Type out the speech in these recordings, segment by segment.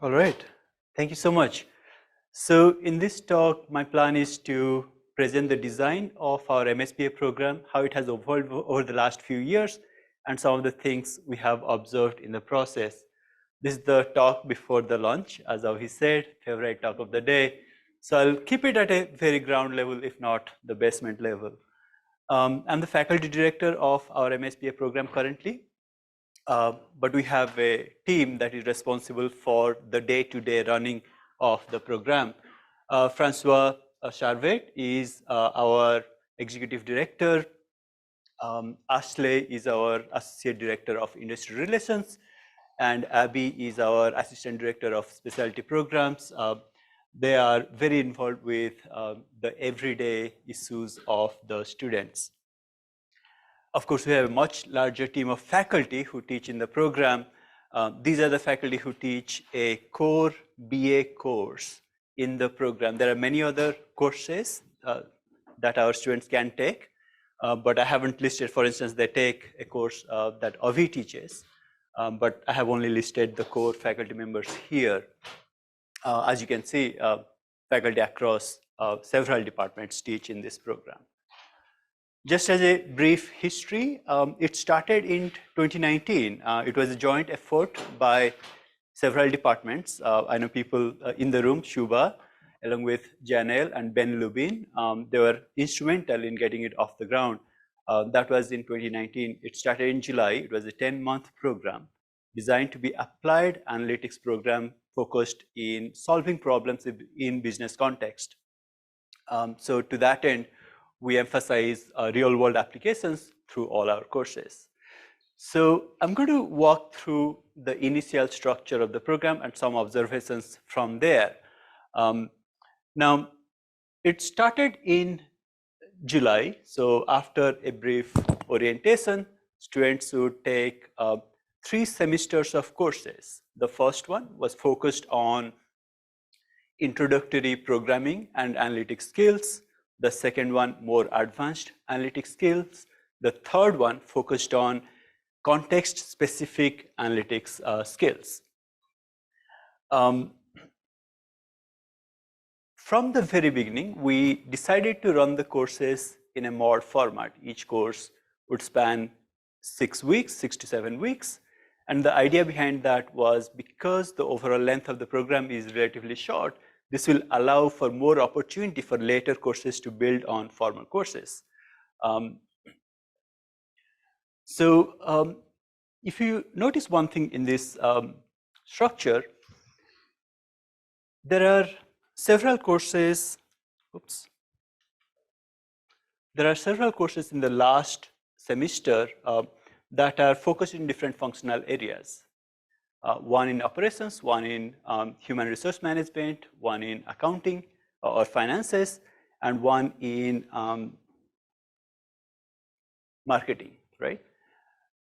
All right, thank you so much. So in this talk, my plan is to present the design of our MSBA program, how it has evolved over the last few years, and some of the things we have observed in the process. This is the talk before the lunch, as he said, favorite talk of the day. So I'll keep it at a very ground level, if not the basement level. I'm the faculty director of our MSBA program currently. But we have a team that is responsible for the day-to-day running of the program. Francois Charvet is our executive director. Ashley is our associate director of industry relations, and Abby is our assistant director of specialty programs. They are very involved with the everyday issues of the students. Of course, we have a much larger team of faculty who teach in the program. These are the faculty who teach a core BA course in the program. There are many other courses that our students can take, but I haven't listed. For instance, they take a course that Avi teaches, but I have only listed the core faculty members here. As you can see, faculty across several departments teach in this program. Just as a brief history, it started in 2019. It was a joint effort by several departments. I know people in the room, Shuba, along with Janelle and Ben Lubin. They were instrumental in getting it off the ground. That was in 2019. It started in July. It was a 10-month program designed to be applied analytics program focused in solving problems in business context. So to that end, we emphasize real-world applications through all our courses. So I'm going to walk through the initial structure of the program and some observations from there. Now, it started in July. So after a brief orientation, students would take 3 semesters of courses. The first one was focused on introductory programming and analytics skills. The second one, more advanced analytics skills. The third one focused on context-specific analytics skills. From the very beginning, we decided to run the courses in a mod format. Each course would span 6 weeks, 6 to 7 weeks. And the idea behind that was because the overall length of the program is relatively short, this will allow for more opportunity for later courses to build on formal courses. If you notice one thing in this structure, there are several courses, there are several courses in the last semester that are focused in different functional areas. One in operations, one in human resource management, one in accounting or finances, and one in marketing, right?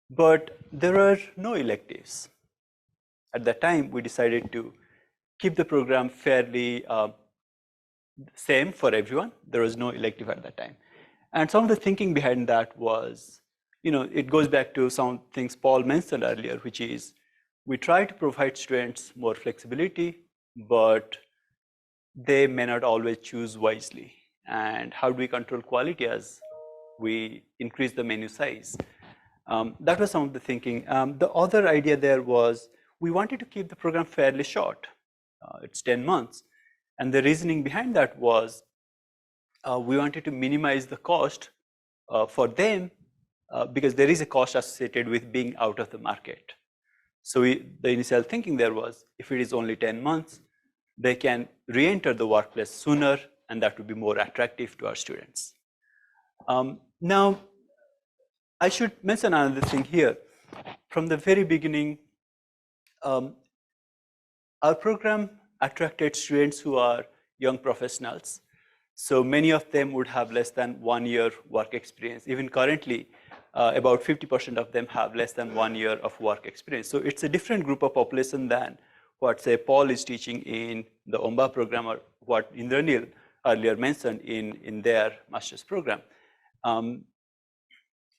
But there are no electives. At that time, we decided to keep the program fairly same for everyone. There was no elective at that time. And some of the thinking behind that was, it goes back to some things Paul mentioned earlier, which is we try to provide students more flexibility, but they may not always choose wisely. And how do we control quality as we increase the menu size? That was some of the thinking. The other idea there was we wanted to keep the program fairly short. It's 10 months. And the reasoning behind that was we wanted to minimize the cost for them because there is a cost associated with being out of the market. So the initial thinking there was, if it is only 10 months, they can re-enter the workplace sooner, and that would be more attractive to our students. Now, I should mention another thing here. From the very beginning, our program attracted students who are young professionals. So many of them would have less than 1 year work experience. Even currently, about 50% of them have less than 1 year of work experience. So it's a different group of population than what, say, Paul is teaching in the OMBA program or what Indranil earlier mentioned in their master's program.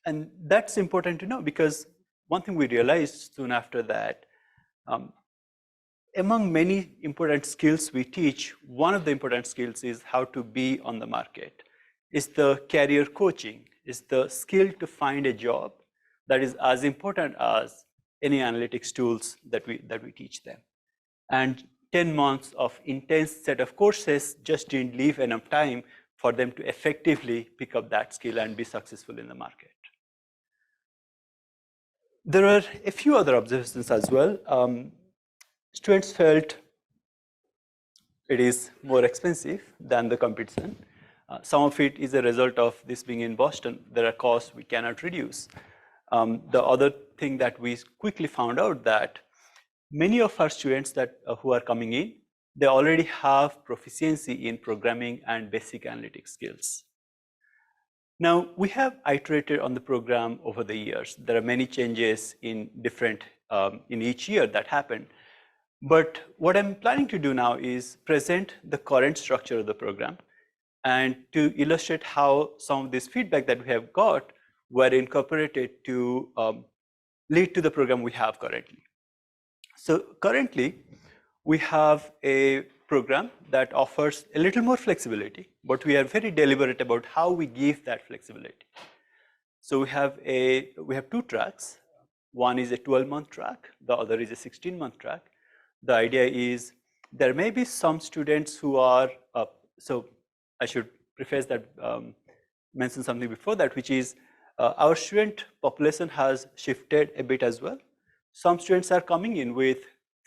And that's important to know because one thing we realized soon after that, among many important skills we teach, one of the important skills is how to be on the market. It's the career coaching, it's the skill to find a job that is as important as any analytics tools that we teach them. And 10 months of intense set of courses just didn't leave enough time for them to effectively pick up that skill and be successful in the market. There are a few other observations as well. Students felt it is more expensive than the competition. Some of it is a result of this being in Boston. There are costs we cannot reduce. The other thing that we quickly found out that many of our students who are coming in, they already have proficiency in programming and basic analytics skills. Now, we have iterated on the program over the years. There are many changes in each year that happened. But what I'm planning to do now is present the current structure of the program and to illustrate how some of this feedback that we have got were incorporated to lead to the program we have currently. So currently, we have a program that offers a little more flexibility, but we are very deliberate about how we give that flexibility. So we have 2 tracks. One is a 12-month track, the other is a 16-month track. The idea is there may be some students who are, so I should preface that, mention something before that, which is our student population has shifted a bit as well. Some students are coming in with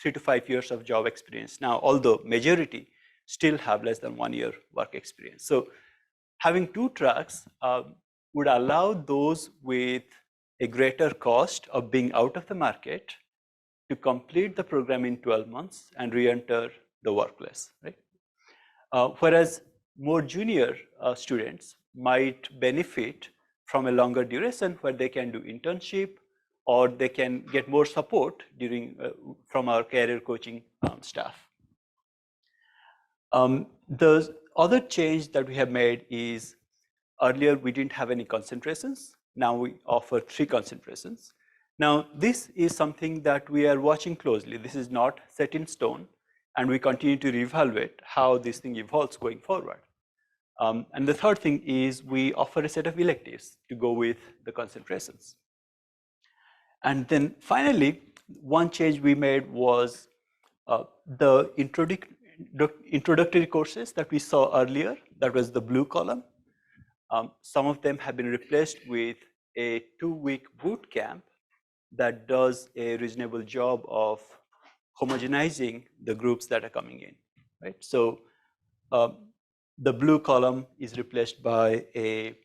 3 to 5 years of job experience now, although majority still have less than 1 year work experience. So having 2 tracks would allow those with a greater cost of being out of the market to complete the program in 12 months and re-enter the workplace, right? Whereas more junior students might benefit from a longer duration where they can do internship or they can get more support from our career coaching staff. The other change that we have made is earlier we didn't have any concentrations. Now we offer 3 concentrations. Now, this is something that we are watching closely. This is not set in stone, and we continue to reevaluate how this thing evolves going forward. And the third thing is we offer a set of electives to go with the concentrations. And then finally, one change we made was the introductory courses that we saw earlier, that was the blue column. Some of them have been replaced with a 2-week boot camp that does a reasonable job of homogenizing the groups that are coming in, right? So the blue column is replaced by a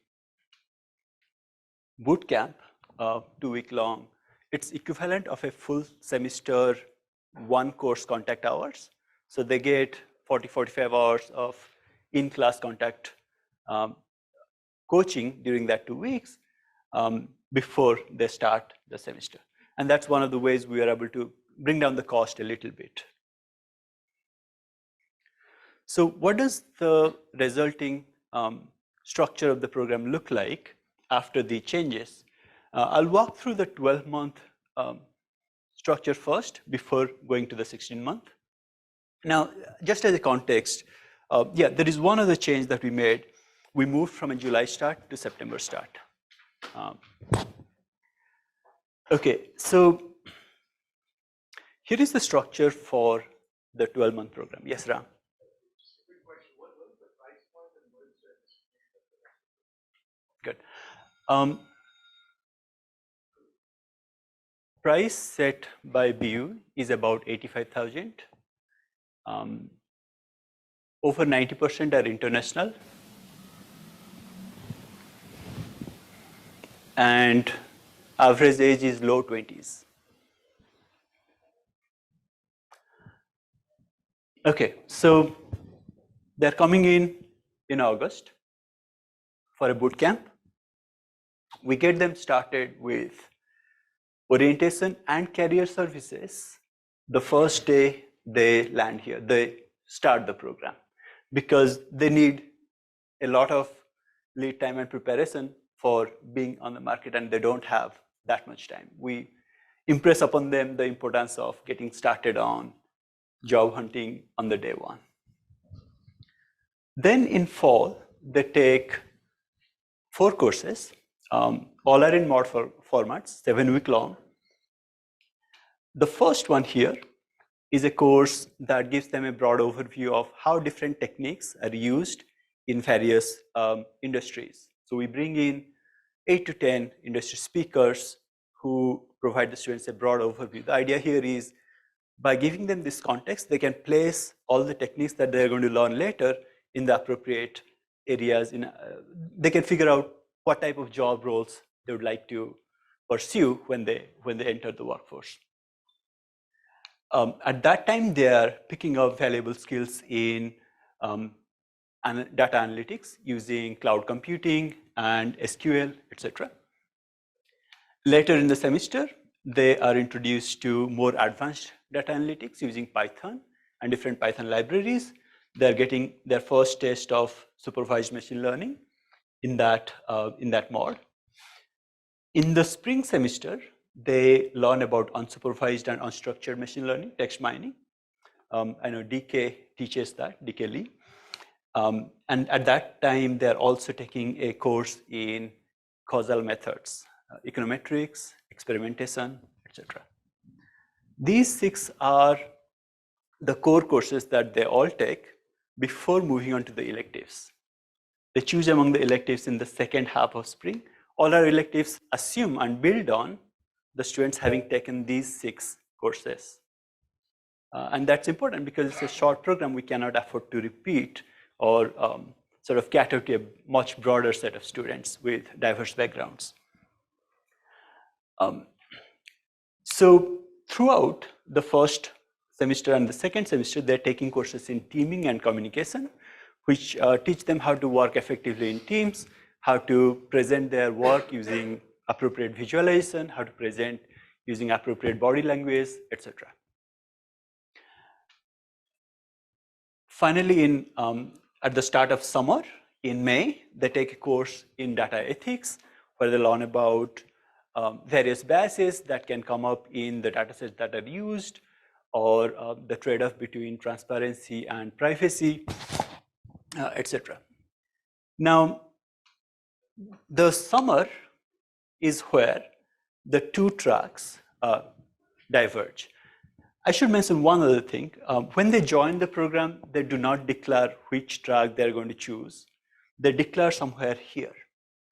boot camp, 2-week long. It's equivalent of a full semester 1 course contact hours. So they get 40-45 hours of in-class contact coaching during that 2 weeks. Before they start the semester. And that's one of the ways we are able to bring down the cost a little bit. So what does the resulting structure of the program look like after the changes? I'll walk through the 12-month structure first before going to the 16-month. Now, just as a context, there is one other change that we made. We moved from a July start to September start. Okay, so here is the structure for the 12-month program. Yes, Ram? Good. Price set by BU is about $85,000. Over 90% are international. And average age is low 20s. Okay, so they're coming in August for a boot camp. We get them started with orientation and career services. The first day they land here, they start the program because they need a lot of lead time and preparation for being on the market, and they don't have that much time. We impress upon them the importance of getting started on job hunting on the day one. Then in fall, they take 4 courses. All are in mod formats, 7-week long. The first one here is a course that gives them a broad overview of how different techniques are used in various industries. So we bring in 8 to 10 industry speakers who provide the students a broad overview. The idea here is by giving them this context, they can place all the techniques that they're going to learn later in the appropriate areas. They can figure out what type of job roles they would like to pursue when they enter the workforce. At that time, they are picking up valuable skills in data analytics using cloud computing and SQL, etc. Later in the semester, they are introduced to more advanced data analytics using Python and different Python libraries. They're getting their first taste of supervised machine learning in that mod. In the spring semester, they learn about unsupervised and unstructured machine learning, text mining. I know DK teaches that, DK Lee. And at that time, they're also taking a course in causal methods, econometrics, experimentation, etc. These 6 are the core courses that they all take before moving on to the electives. They choose among the electives in the second half of spring. All our electives assume and build on the students having taken these 6 courses. And that's important because it's a short program. We cannot afford to repeat or sort of cater to a much broader set of students with diverse backgrounds. So throughout the first semester and the second semester, they're taking courses in teaming and communication, which teach them how to work effectively in teams, how to present their work using appropriate visualization, how to present using appropriate body language, etc. Finally, at the start of summer, in May, they take a course in data ethics, where they learn about various biases that can come up in the datasets that are used, or the trade-off between transparency and privacy, etc. Now, the summer is where the 2 tracks diverge. I should mention one other thing. When they join the program, they do not declare which track they're going to choose. They declare somewhere here,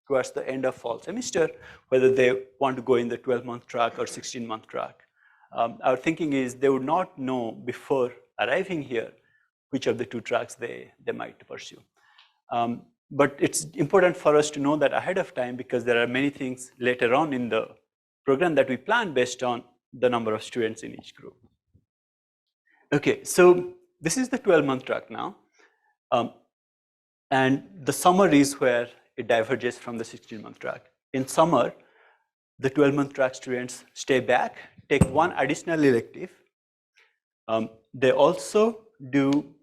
towards the end of fall semester, whether they want to go in the 12-month track or 16-month track. Our thinking is they would not know before arriving here which of the 2 tracks they might pursue. But it's important for us to know that ahead of time, because there are many things later on in the program that we plan based on the number of students in each group. Okay, so this is the 12-month track now. And the summer is where it diverges from the 16-month track. In summer, the 12-month track students stay back, take 1 additional elective. They also do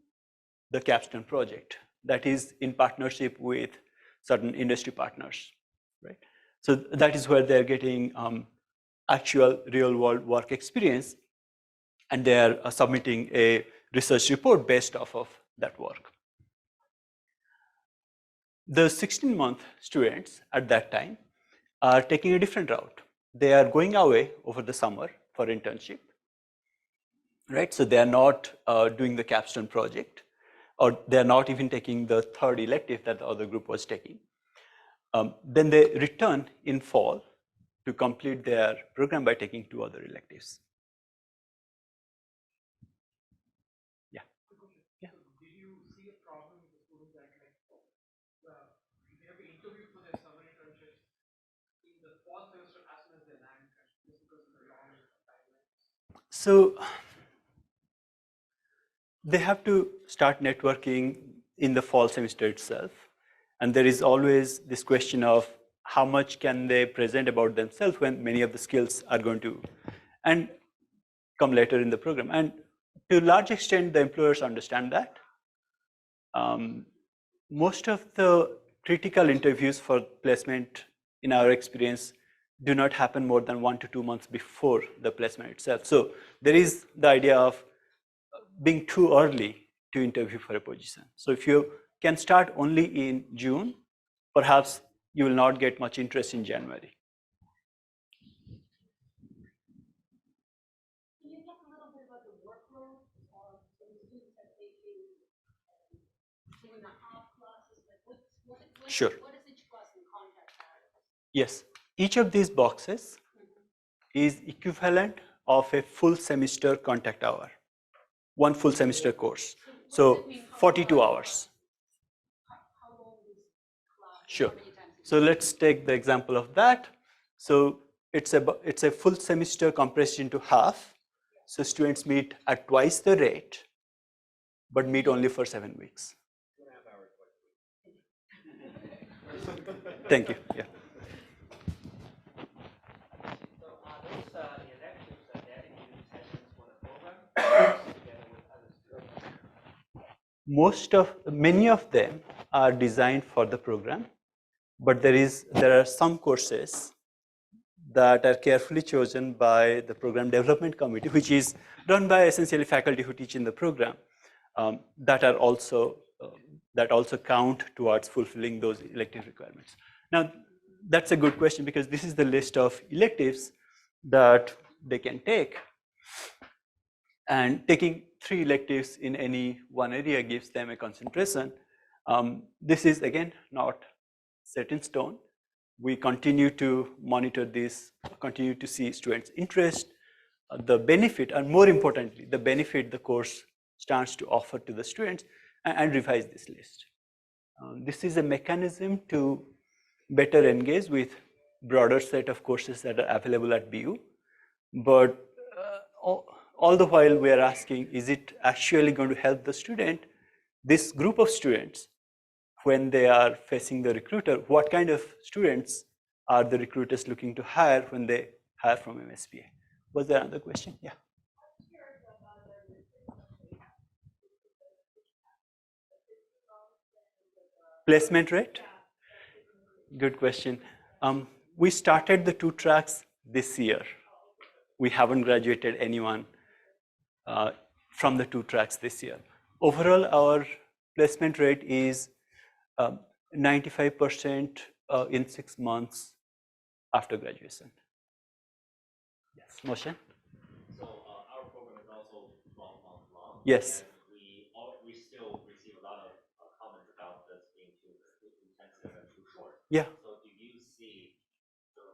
the capstone project that is in partnership with certain industry partners, right? So that is where they're getting actual real-world work experience, and they're submitting a research report based off of that work. The 16-month students at that time are taking a different route. They are going away over the summer for internship, right? So they are not doing the capstone project, or they're not even taking the 3rd elective that the other group was taking. Then they return in fall to complete their program by taking 2 other electives. Yeah. Yeah. Did you see a problem with the students that they have to interview for their summer internships in the fall semester as soon as they land, just because of the long timelines? So they have to start networking in the fall semester itself. And there is always this question of how much can they present about themselves when many of the skills are going to and come later in the program. And to a large extent, the employers understand that. Most of the critical interviews for placement, in our experience, do not happen more than 1 to 2 months before the placement itself. So there is the idea of being too early to interview for a position. So if you can start only in June, perhaps you will not get much interest in January. Can you talk a little bit about the workload of the students that they do doing the half classes? Like Sure. What is each class in contact hours? Yes, each of these boxes is equivalent of a full semester contact hour, one full semester course. So 42 hours. How long is class? Sure. How many times a So let's take the example of that. So it's a full semester compressed into half. So students meet at twice the rate, but meet only for 7 weeks. 2.5 hours. Thank you. Yeah. So are those electives dedicated sessions for the program together with other students? Many of them are designed for the program, but there are some courses that are carefully chosen by the program development committee, which is run by essentially faculty who teach in the program, that also count towards fulfilling those elective requirements. Now, that's a good question because this is the list of electives that they can take, and taking 3 electives in any one area gives them a concentration. This is again not set in stone. We continue to monitor this, continue to see students' interest, the benefit, and more importantly, the benefit the course stands to offer to the students, and revise this list. This is a mechanism to better engage with broader set of courses that are available at BU, but all the while we are asking, is it actually going to help the student, this group of students, when they are facing the recruiter, what kind of students are the recruiters looking to hire when they hire from MSBA? Was there another question? Yeah. Placement rate? Good question. We started the 2 tracks this year. We haven't graduated anyone from the 2 tracks this year. Overall, our placement rate is 95% in 6 months after graduation. Yes, Moshe? So our program is also 12 months long. Yes. And we still receive a lot of comments about this being too intensive and too short. Yeah. So do you see the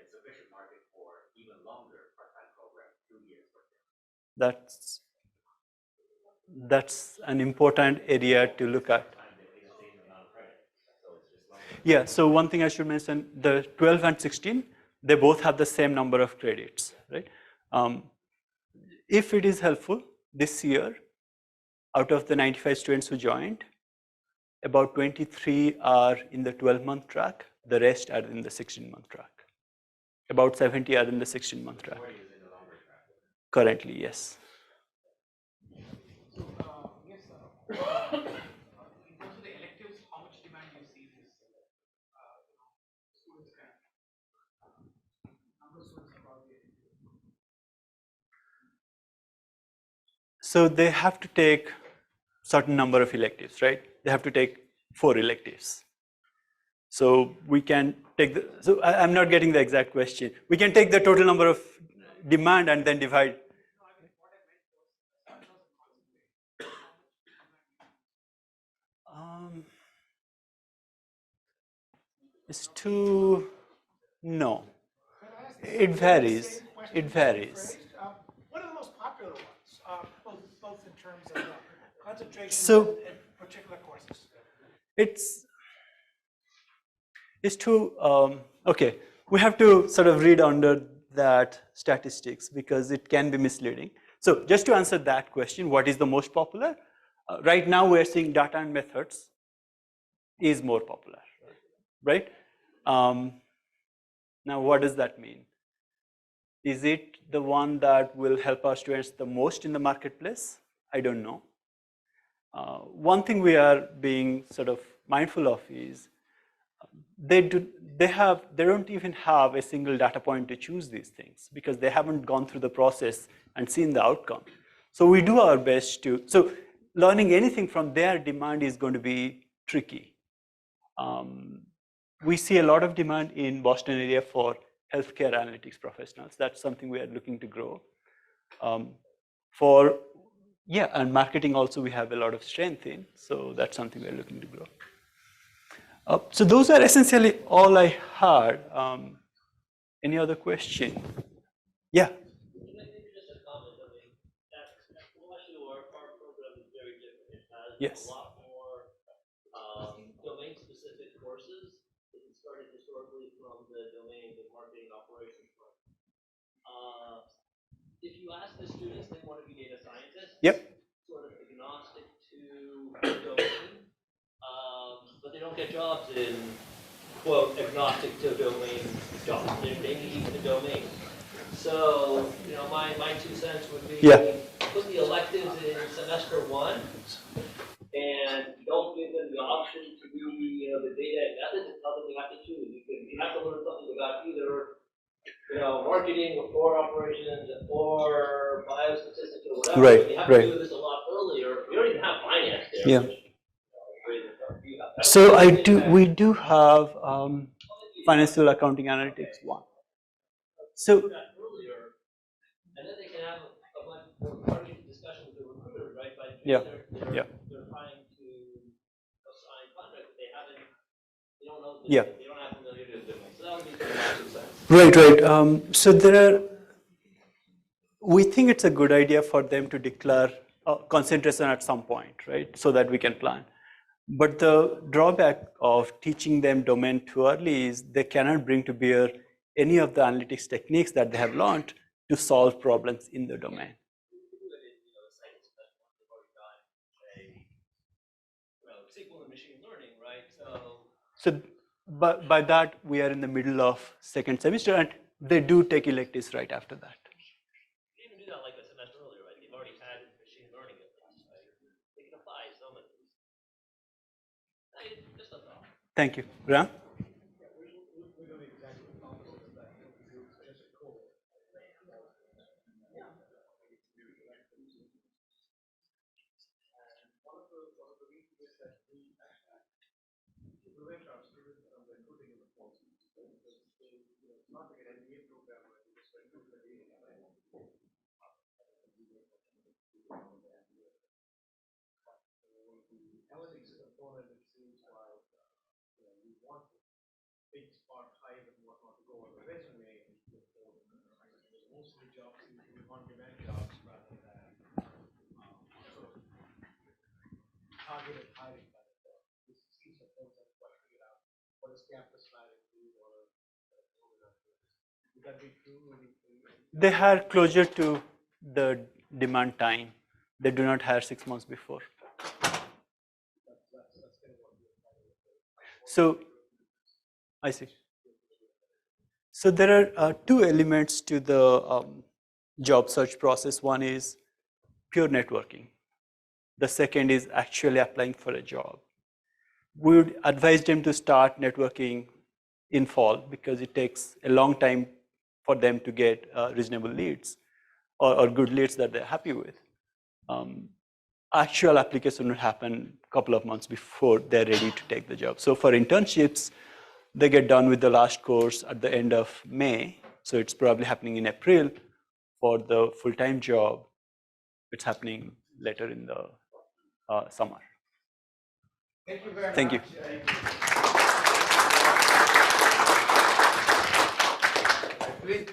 sufficient market for even longer part-time program, 2 years for example? That's an important area to look at. Yeah, so one thing I should mention, the 12 and 16, they both have the same number of credits, right? If it is helpful, this year, out of the 95 students who joined, about 23 are in the 12-month track, the rest are in the 16-month track. About 70 are in the 16-month track. 40 is in the longer track. Currently, yes. So, yes, in terms of the electives, how much demand do you see this, students can, number of students about the So they have to take certain number of electives, right? They have to take 4 electives. So we can take so I'm not getting the exact question. We can take the total number of demand and then divide. It's too, no. It varies. It varies. What are the most popular ones, both in terms of concentration So, and particular courses? It's too, okay, we have to sort of read under that statistics because it can be misleading. So just to answer that question, what is the most popular? Right now we're seeing data and methods is more popular, right? Now what does that mean? Is it the one that will help our students the most in the marketplace? I don't know. One thing we are being sort of mindful of is they don't even have a single data point to choose these things because they haven't gone through the process and seen the outcome. So we do our best to, so learning anything from their demand is going to be tricky. We see a lot of demand in Boston area for healthcare analytics professionals. That's something we are looking to grow. And marketing also we have a lot of strength in, so that's something we're looking to grow. So those are essentially all I had. Any other question? Yeah. Maybe just a comment. I mean, at OSU, our program is very different. It has Yes. a lot more domain-specific courses. It started historically from the domain of marketing operations. If you ask the students, they want to be data scientists. Yep. Sort of agnostic to the domain, but they don't get jobs in, quote, agnostic to domain jobs. They need the domain. So, my 2 cents would be, put the electives in semester 1, and don't give them the option to do the data and methods, and tell them they have to choose. You have to learn something about either marketing or operations or biostatistics or whatever. Right, You have to do this a lot earlier. We don't even have finance there. Yeah. Which, So we do have financial accounting analytics 1. So earlier, and then they can have a bunch of marketing discussion with the recruiter, right? Yeah. They're trying to assign contracts, but they don't know. Yeah. They don't have familiarity with doing. So that would be my 2 cents. Right. So we think it's a good idea for them to declare concentration at some point, right? So that we can plan. But the drawback of teaching them domain too early is they cannot bring to bear any of the analytics techniques that they have learned to solve problems in the domain. SQL and machine learning, right? So by that, we are in the middle of 2nd semester, and they do take electives right after that. You even do that like a semester earlier, right? You've already had machine learning at least, right? They can apply some of these. Just a thought. Thank you. Ram? We're doing exactly the opposite of that. It's just a code. One of the reasons is that we prevent our students from recruiting in the fall season. It's not like an MBA program where you just recruit the data. Analytics component, it seems like we want big spot height and whatnot to go on the resume. Most of the jobs seem to be on-demand jobs rather than sort of targeted hiring. This seems like folks have quite figured out what is campus hiring do or would that be true? They hire closer to the demand time. They do not hire 6 months before. So, I see. So there are 2 elements to the job search process. One is pure networking. The second is actually applying for a job. We would advise them to start networking in fall because it takes a long time for them to get reasonable leads or good leads that they're happy with. Actual application will happen a couple of months before they're ready to take the job. So for internships, they get done with the last course at the end of May. So it's probably happening in April. For the full-time job, it's happening later in the summer. Thank you very much. Thank you. Please.